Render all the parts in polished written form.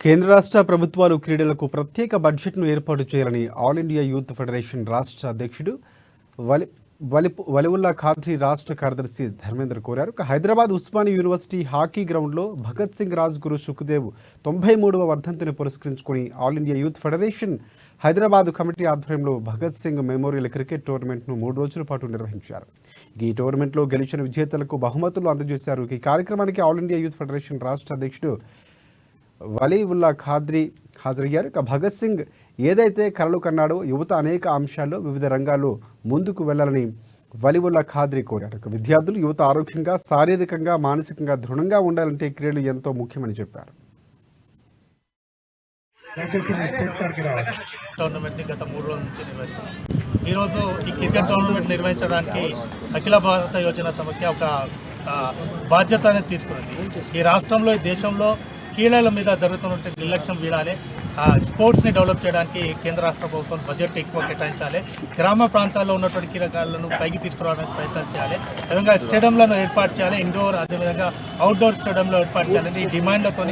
కేంద్ర రాష్ట్ర ప్రభుత్వాలు క్రీడలకు ప్రత్యేక బడ్జెట్ను ఏర్పాటు చేయాలని ఆల్ ఇండియా యూత్ ఫెడరేషన్ రాష్ట్ర అధ్యక్షుడు వలివుల్లా ఖాద్రీ రాష్ట్ర కార్యదర్శి ధర్మేంద్ర కోరారు. హైదరాబాద్ ఉస్మానియా యూనివర్సిటీ హాకీ గ్రౌండ్లో భగత్ సింగ్ రాజ్గురు సుఖ్దేవ్ 93వ వర్ధంతిని పురస్కరించుకుని all India youth federation Hyderabad committee ఆధ్వర్యంలో భగత్ సింగ్ మెమోరియల్ క్రికెట్ టోర్నమెంట్ను 3 రోజుల పాటు నిర్వహించారు. ఈ టోర్నమెంట్లో గెలిచిన విజేతలకు బహుమతులు అందజేశారు. ఈ కార్యక్రమానికి ఆల్ ఇండియా యూత్ ఫెడరేషన్ రాష్ట్ర అధ్యక్షుడు వలీవుల్లా ఖాద్రీ హాజరయ్యారు. భగత్ సింగ్ ఏదైతే కలలు కన్నాడో యువత అనేక అంశాల్లో వివిధ రంగాల్లో ముందుకు వెళ్లాలని వలీవుల్లా ఖాద్రీ కోరారు. విద్యార్థులు యువత ఆరోగ్యంగా, శారీరకంగా, మానసికంగా దృఢంగా ఉండాలంటే క్రీడలు ఎంతో ముఖ్యమని చెప్పారు. టోర్నమెంట్ని గత 3 రోజుల నుంచి నిర్వహిస్తున్నాం. ఈరోజు ఈ క్రికెట్ టోర్నమెంట్ నిర్వహించడానికి అఖిల భారత యోజన సమైక్య ఒక బాధ్యత అనేది తీసుకున్నది. ఈ రాష్ట్రంలో, ఈ దేశంలో క్రీడల మీద జరుగుతున్న నిర్లక్ష్యం వీడాలి. స్పోర్ట్స్ని డెవలప్ చేయడానికి కేంద్ర రాష్ట్ర ప్రభుత్వం బడ్జెట్ ఎక్కువ కేటాయించాలి. గ్రామ ప్రాంతాల్లో ఉన్నటువంటి క్రీడాకారులను పైకి తీసుకురావడానికి ప్రయత్నం చేయాలి. అదేవిధంగా స్టేడియంలను ఏర్పాటు చేయాలి. ఇండోర్, అదేవిధంగా అవుట్డోర్ స్టేడియంలో ఏర్పాటు చేయాలని ఈ డిమాండ్లతో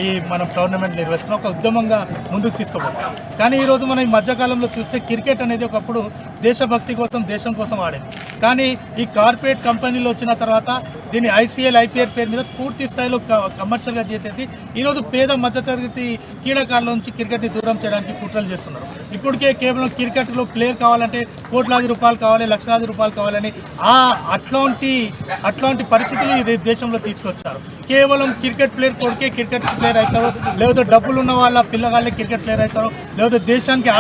ఈ మనం టోర్నమెంట్ నిర్వహిస్తున్నాం. ఒక ఉద్యమంగా ముందుకు తీసుకోబోతాం. కానీ ఈరోజు మనం ఈ మధ్యకాలంలో చూస్తే క్రికెట్ అనేది ఒకప్పుడు దేశభక్తి కోసం, దేశం కోసం ఆడేది. కానీ ఈ కార్పొరేట్ కంపెనీలు వచ్చిన తర్వాత దీన్ని ICL, IPL పేరు మీద పూర్తి స్థాయిలో కమర్షియల్గా చేసేసి ఈరోజు పేద మధ్యతరగతి క్రీడాకారుల నుంచి క్రికెట్ని దూరం చేయడానికి కుట్రలు చేస్తున్నారు. ఇప్పటికే కేవలం క్రికెట్లో ప్లేయర్ కావాలంటే కోట్లాది రూపాయలు కావాలి, లక్షలాది రూపాయలు కావాలని అట్లాంటి పరిస్థితులు ఈ దేశంలో తీసుకొచ్చారు. కేవలం క్రికెట్ ప్లేయర్ కొడుకే క్రికెట్ ప్లేయర్ అవుతారు, లేకపోతే డబ్బులు ఉన్న వాళ్ళ పిల్లగాళ్ళే క్రికెట్ ప్లేయర్ అవుతారు, లేకపోతే దేశానికి